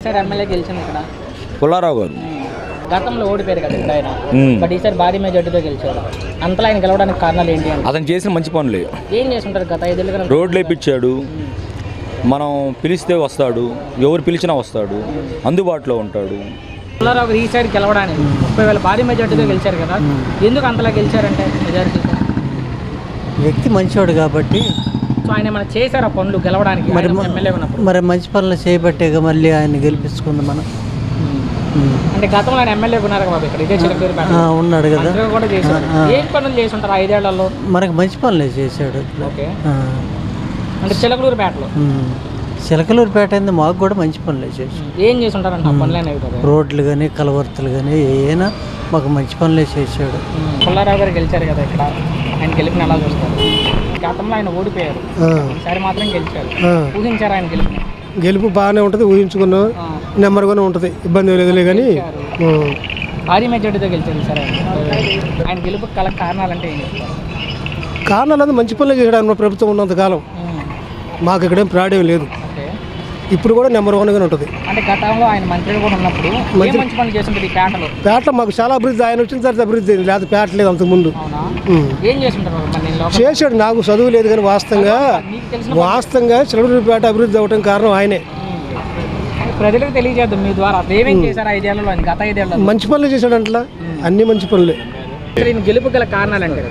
Sir MLA గెలిచింది ఇక్కడ పుల్లారావు గారు గతంలో ఓడిపోయారు కదా ఇక్కడ ఆయన. బట్ ఈసారి భారీ మెజార్టీతో గెలిచారు. అంతలా ఆయన గెలవడానికి కారణాలు ఏంటి అంటే అతను చేసిన మంచి పనులే. ఏం చేస్తుంటారు గత 5 ఏళ్ళుగా? రోడ్లు వేయించాడు, మనం పిలిస్తే వస్తాడు, ఎవరు పిలిచినా వస్తాడు, అందుబాటులో ఉంటాడు. పుల్లారావు గారు ఈసారి గెలవడానికి 30,000 భారీ మెజార్టీతో గెలిచారు కదా, ఎందుకు అంతలా గెలిచారంటే మెజార్టీ? వ్యక్తి మంచివాడు కాబట్టి. సో ఆయన ఏమైనా చేశారా పనులు గెలవడానికి? ఎమ్మెల్యే ఉన్నప్పుడు మరి మంచి పనులు చేయబట్టేగా మళ్ళీ ఆయన గెలిపించుకుంది మనం. అంటే గతంలో ఆయన ఎమ్మెల్యే ఉన్నారు కదా ఇక్కడ, ఇదే చిలకలూరిపేట ఉన్నాడు కదా, కూడా చేశారు. ఏం పనులు చేసి ఉంటారు 5 ఏళ్లలో? మనకు మంచి పనులే చేశాడు. ఓకే, అంటే చిలకలూరిపేటలో చిలకలూరిపేట అయింది, మాకు కూడా మంచి పనులే చేశాడు. ఏం చేసి ఉంటారంట పనులు అనేవి కదా? రోడ్లు కానీ కలవర్తులు కానీ ఏమైనా మాకు మంచి పనులే చేశాడు. పుల్లారావు గారు గెలిచారు కదా ఇక్కడ, ఆయన గెలిపిన ఎలా చూస్తారు? గతంలో ఆయన ఓడిపోయారు, ఈసారి మాత్రం గెలిచారు. ఊహించారు ఆయన గెలిపిన? గెలుపు బాగానే ఉంటుంది, ఊహించుకున్నాం, నెమ్మదిగానే ఉంటుంది, ఇబ్బంది లేదులే. కానీ భారీ మెజార్టీతో గెలిచారు సార్ ఆయన గెలుపు కల కారణాలు అంటే ఏం చెప్తారు? కారణాలు అంతా మంచి పనులు చేయడానికి ప్రభుత్వం ఉన్నంతకాలం మాకు ఇక్కడేం ప్రాడేం లేదు. ఇప్పుడు కూడా నెంబర్ 1గానే ఉంటుంది. అంటే గతంలో ఆయన మంత్రిగా కూడా ఉన్నప్పుడు మంచి పనులు చేస్తుంటారు ఈ పేటలో. పేటలో మాకు చాలా అభివృద్ధి, ఆయన వచ్చిన తర్వాత అభివృద్ధి అయింది, లేదా పేట లేదు అంతకుముందు. ఏం చేస్తుంటారు? చేశాడు, నాకు చదువు లేదు కానీ వాస్తవంగా చిలకలూరిపేట అభివృద్ధి అవ్వడం కారణం ఆయనే. ప్రజలకు తెలియజేద్దాం మీ ద్వారా ఏమేం చేశారు 5 ఏళ్లలో, గత 5 ఏళ్ళలో మంచి పనులు చేశాడు అంటలా, అన్ని మంచి పనులే. ఈయన గెలుపు గల కారణాలు అంటే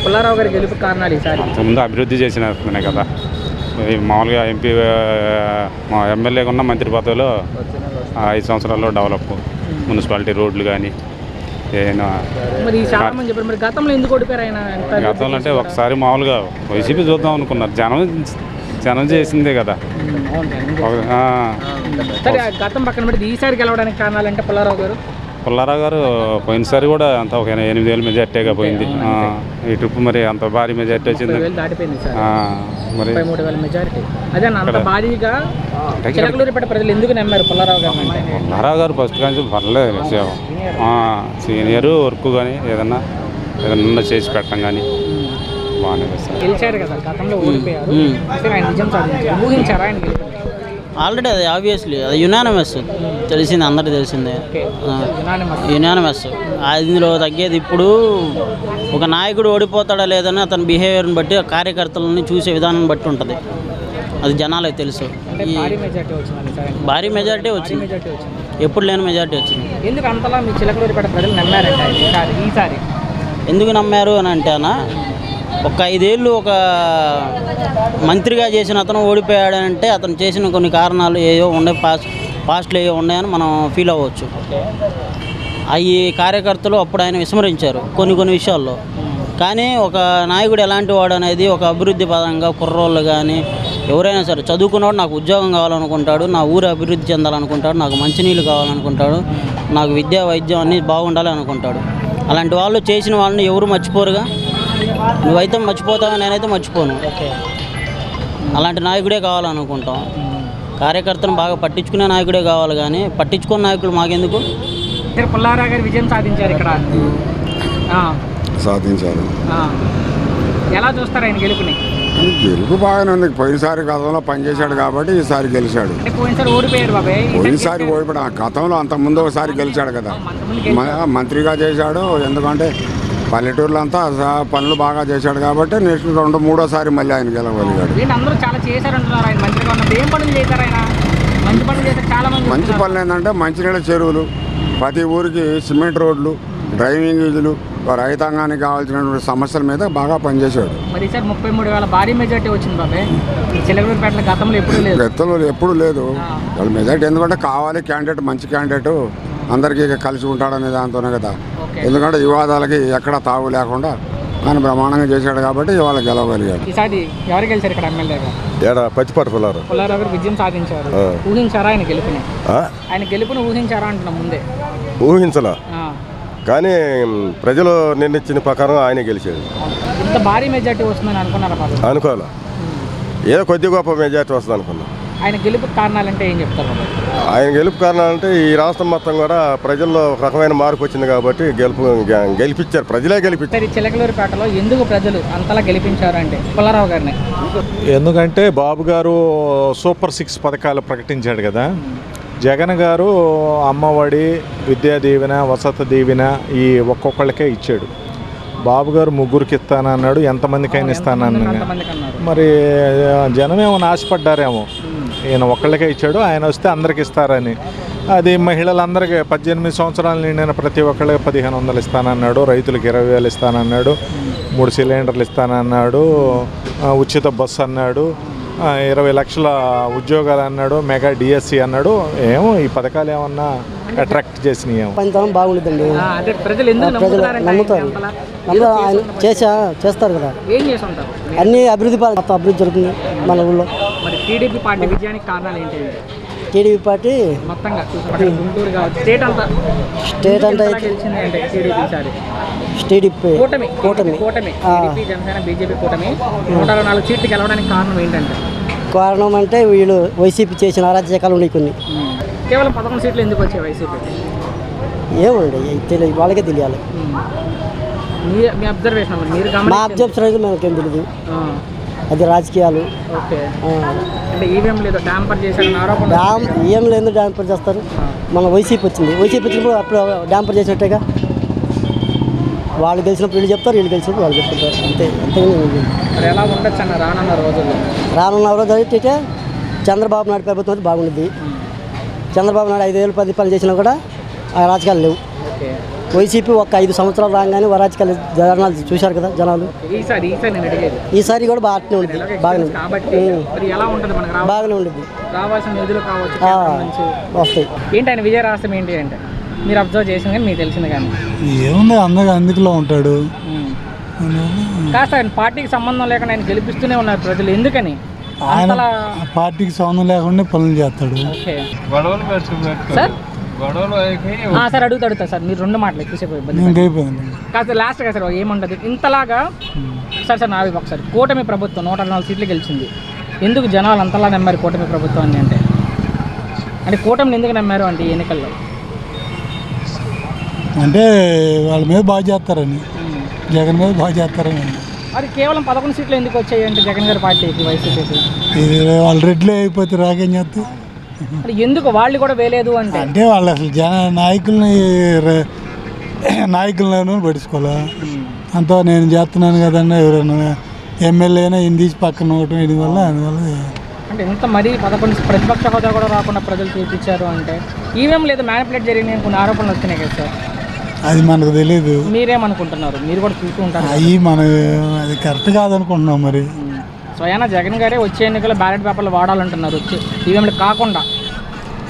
పుల్లారావు గారి గెలుపు కారణాలు ఈసారి ముందు అభివృద్ధి చేసిన కదా, మామూలుగా ఎంపీ మా ఎమ్మెల్యేగా ఉన్న మంత్రి పదవిలో 5 సంవత్సరాల్లో డెవలప్, మున్సిపాలిటీ రోడ్లు కానీ ఏమైనా. మరి చాలా మంది చెప్పారు, మరి గతంలో ఎందుకు ఓడిపోయారు ఆయన? గతంలో అంటే ఒకసారి మామూలుగా వైసీపీ చూద్దాం అనుకున్నారు, జనం చేసిందే కదా. సరే, గతం పక్కన పెడితే ఈసారి గెలవడానికి కారణాలు అంటే పుల్లారావు గారు పోయినసారి కూడా అంత ఒక 8,000 మెజార్టీగా పోయింది. ఈ ట్రిప్ మరి అంత భారీ మెజార్టీ వచ్చింది, మరి 33,000 మెజార్టీ. అదే అంత భారీగా చిలకలూరిపేట ప్రజలు ఎందుకు నమ్మారు పుల్లారావు గారు? పుల్లారావు గారు ఫస్ట్ కానీ పర్లేదు, సీనియర్ వర్క్ కానీ ఏదన్నా చేసి పెట్టడం కానీ బాగానే గెలిచారు కదా. గతంలో ఓడిపోయారు, ఆయన నిజం సాధించారు. ఊహించారా ఆయన గెలిచారు? ఆల్రెడీ అది ఆబ్వియస్లీ అది యునానిమస్, తెలిసింది, అందరికీ తెలిసిందే. యునానిమస్ అందులో తగ్గేది. ఇప్పుడు ఒక నాయకుడు ఓడిపోతాడా లేదని అతని బిహేవియర్ని బట్టి, కార్యకర్తలని చూసే విధానం బట్టి ఉంటుంది, అది జనాలకు తెలుసు. భారీ మెజార్టీ వచ్చింది, ఎప్పుడు లేని మెజార్టీ వచ్చింది. ఎందుకు అంతలా మీ చిలకలూరిపేట ప్రజలు నమ్మారంటే ఈసారి? ఎందుకు నమ్మారు అని అంటేనా, ఒక 5 ఏళ్ళు ఒక మంత్రిగా చేసిన అతను ఓడిపోయాడంటే అతను చేసిన కొన్ని కారణాలు ఏవో ఉండే, పాస్ట్లో ఏవో ఉన్నాయని మనం ఫీల్ అవ్వచ్చు. అవి కార్యకర్తలు అప్పుడు ఆయన విస్మరించారు కొన్ని విషయాల్లో. కానీ ఒక నాయకుడు ఎలాంటి వాడు అనేది ఒక అభివృద్ధి పరంగా కుర్రోళ్ళు కానీ ఎవరైనా సరే చదువుకున్నవాడు నాకు ఉద్యోగం కావాలనుకుంటాడు, నా ఊరు అభివృద్ధి చెందాలనుకుంటాడు, నాకు మంచినీళ్ళు కావాలనుకుంటాడు, నాకు విద్యా వైద్యం అన్నీ బాగుండాలి అనుకుంటాడు. అలాంటి వాళ్ళు చేసిన వాళ్ళని ఎవరు మర్చిపోరుగా. నువ్వైతే మర్చిపోతావు, నేనైతే మర్చిపోను. అలాంటి నాయకుడే కావాలనుకుంటాం. కార్యకర్తను బాగా పట్టించుకునే నాయకుడే కావాలి, కానీ పట్టించుకున్న నాయకుడు మాకెందుకు? పుల్లారావు గారు విజయం సాధించారు ఇక్కడ, సాధించారు. ఎలా చూస్తారు ఆయన గెలుపుని? గెలుపు బాగానే ఉంది. పోయినసారి గతంలో పనిచేశాడు కాబట్టి ఈసారి గెలిచాడు. పోయినసారి ఓడిపోయాడు బాబాయ్, పోయినసారి ఓడిపోయాడు. గతంలో అంత ముందు ఒకసారి గెలిచాడు కదా, మంత్రిగా చేశాడు. ఎందుకంటే పల్లెటూరులో అంతా పనులు బాగా చేశాడు కాబట్టి నెక్స్ట్ 2-3 మళ్ళీ ఆయన గెలవగలిగాడు. అందరూ చాలా చేశారంటున్నారు ఆయన మంత్రిగా ఉన్నప్పుడు. ఏం పనులు చేశారు ఆయన? మంచి పనులు చేశారు చాలా మంది. మంచి పనులు ఏంటంటే మంచినీళ్ళ చెరువులు, ప్రతి ఊరికి సిమెంట్ రోడ్లు, డ్రైనేజీలు, రైతాంగానికి కావాల్సినటువంటి సమస్యల మీద బాగా పనిచేశాడు. మరి సార్ 33,000 భారీ మెజార్టీ వచ్చింది బాబాయ్. చిలకలూరిపేటలో గతంలో ఎప్పుడు లేదు వాళ్ళ మెజార్టీ. ఎందుకంటే కావాలి క్యాండిడేట్, మంచి క్యాండిడేట్ అందరికీ కలిసి ఉంటాడనే దాంతోనే కదా. ఎందుకంటే వివాదాలకి ఎక్కడ తావు లేకుండా ఆయన బ్రహ్మాండంగా చేశాడు కాబట్టి ఇవాళ గెలవగలిగాడు. ఈసారి ఎవరు గెలిచారు ఇక్కడ ఎమ్మెల్యేగా? పచ్చిపాటి పుల్లారావు గారు విజయం సాధించారు. ఊహించారా ఆయన గెలుపుని? ఆయన గెలుపుని ఊహించారా అంటున్నా ముందే? ఊహించలా, కానీ ప్రజలు నిర్ణయించిన ప్రకారం ఆయన గెలిచాడు. ఇంత భారీ మెజార్టీ వస్తుందని అనుకున్నారా? అనుకోవాలా, ఏదో కొద్ది గొప్ప మెజార్టీ వస్తుంది అనుకున్నాం. ఆయన గెలుపు కారణాలంటే ఏం చెప్తారు? ఆయన గెలుపు కారణాలంటే ఈ రాష్ట్రం మొత్తం కూడా ప్రజల్లో ఒక రకమైన మార్పు వచ్చింది కాబట్టి గెలిపించారు, ప్రజలే గెలిపించారు. చిలకలూరిపేటలో ఎందుకు ప్రజలు అంతలా గెలిపించారు అంటే పుల్లారావు గారిని? ఎందుకంటే బాబు గారు సూపర్ 6 పథకాలు ప్రకటించాడు కదా, జగన్ గారు అమ్మఒడి, విద్యా దీవెన, వసతి దీవెన ఈ ఒక్కొక్కళ్ళకే ఇచ్చాడు. బాబు గారు ముగ్గురికి ఇస్తానన్నాడు, ఎంతమందికైనా ఇస్తానన్నాడు. మరి జనం ఏమైనా ఆశపడ్డారేమో, ఈయన ఒక్కళ్ళకే ఇచ్చాడు, ఆయన వస్తే అందరికి ఇస్తారని. అది మహిళలందరికీ 18 సంవత్సరాలు నిండిన ప్రతి ఒక్కళ్ళకి 1500 ఇస్తానన్నాడు, రైతులకు 20,000 ఇస్తానన్నాడు, 3 సిలిండర్లు ఇస్తానన్నాడు, ఉచిత బస్సు అన్నాడు, 20 లక్షల ఉద్యోగాలు అన్నాడు, మెగా డిఎస్సి అన్నాడు. ఏమో ఈ పథకాలు ఏమన్నా అట్రాక్ట్ చేసినాయి ఏమో. పనితనం బాగుంటుందండి, ప్రజలు నమ్ముతారు. ఆయన చేస్తారు కదా, అన్ని అభివృద్ధి మొత్తం అభివృద్ధి జరుగుతుంది మన ఊళ్ళో. మరి టీడీపీ పార్టీ విజయానికి కారణాలు ఏంటి? టీడీపీ పార్టీ మొత్తంగా గుంటూరు కావచ్చు, స్టేట్ అంతా టీడీపీ కూటమి జనసేన బీజేపీ కూటమి 104 సీట్లు గెలవడానికి కారణం ఏంటంటే? కారణం అంటే వీళ్ళు వైసీపీ చేసిన అరాచకాలు ఉన్నాయి కొన్ని. కేవలం 11 సీట్లు ఎందుకు వచ్చాయి వైసీపీ? ఏమండి తెలియదు, వాళ్ళకే తెలియాలి. మీ అబ్జర్వేషన్ మీరు మా అబ్జర్వేషన్ అయితే మనకేం తెలియదు, అది రాజకీయాలు. ఓకే, అంటే ఈవీఎం లేదు ట్యాంపర్ చేశారని ఆరోపణ. ఈవీఎం లేదు డ్యాంపర్ చేస్తారు. మన వైసీపీ వచ్చినప్పుడు అప్పుడు డ్యాంపర్ చేసినట్టేగా. వాళ్ళు గెలిచినప్పుడు వీళ్ళు చెప్తారు, వీళ్ళు గెలిచినప్పుడు వాళ్ళు చెప్తుంటారు, అంతే. మరి ఎలా ఉండొచ్చు అన్న రానున్న రోజుల్లో? రానున్న రోజు అయితే చంద్రబాబు నాయుడు ప్రభుత్వం బాగుంటుంది. చంద్రబాబు నాయుడు 5 ఏళ్ళు 10 పనులు చేసినా కూడా ఆ రాజకీయాలు లేవు. వైసీపీ ఒక 5 సంవత్సరాలు రాగానే రాజకీయాలు జనాలు చూశారు కదా జనాలు. ఈసారి కూడా బాగానే ఉంటుంది, బాగానే ఉంటుంది, వస్తాయి. ఏంటి ఆయన విజయ రహస్యం ఏంటి అంటే మీరు అబ్జర్వ్ చేసిన కానీ మీకు తెలిసింది కానీ? ఏముంది, అందులో ఉంటాడు. కాస్త ఆయన పార్టీకి సంబంధం లేకుండా ఆయన గెలిపిస్తూనే ఉన్నారు ప్రజలు, ఎందుకని? ఆయన పార్టీకి సంబంధం లేకుండా పనులు చేస్తాడు. సార్ అడుగుతా సార్, మీరు 2 మాటలు ఎక్కువసేపు కాస్త లాస్ట్ కదా సార్ ఏముంటుంది ఇంతలాగా? సార్ నావి ఒకసారి కూటమి ప్రభుత్వం 104 సీట్లు గెలిచింది, ఎందుకు జనాలు అంతలా నమ్మారు కూటమి ప్రభుత్వాన్ని? అంటే కూటమిని ఎందుకు నమ్మారు అంటే ఎన్నికల్లో? అంటే వాళ్ళ మీద బాగా చేస్తారని, జగన్ మీద బాగా చేస్తారని. మరి కేవలం 11 సీట్లు ఎందుకు వచ్చాయి అంటే జగన్ గారి పార్టీకి, వైసీపీకి? వాళ్ళు రెడ్లే అయిపోతే రాకేం చేస్తారు? ఎందుకు వాళ్ళు కూడా వేయలేదు అంటే వాళ్ళు అసలు నాయకులను పట్టించుకోవాలా. అంతా నేను చేస్తున్నాను కదన్నా, ఎవరైనా ఎమ్మెల్యేనా ఈయన తీసి పక్కన ఒకటం అందువల్ల అంటే ఇంత మరీ 11 ప్రతిపక్ష హోదా కూడా రాకుండా ప్రజలు తీర్చిచ్చారు అంటే ఈవీఎం లేదు మ్యానిపులేట్ జరిగినాయి కొన్ని ఆరోపణలు వచ్చినాయి కదా సార్, అది మనకు తెలియదు. మీరేమనుకుంటున్నారు? మీరు కూడా చూస్తూ ఉంటారు. అవి అది కరెక్ట్ కాదనుకుంటున్నాం. మరి స్వయాన జగన్ గారే వచ్చే ఎన్నికల బ్యాలెట్ పేపర్లు వాడాలంటున్నారు, వచ్చి ఈవీఎంలు కాకుండా.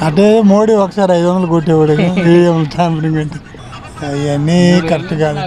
అంటే మోడీ ఒకసారి 500 కొట్టేవాడు ఈవీఎం ట్యాంపరింగ్ అంటే, అవన్నీ కరెక్ట్ కాదు.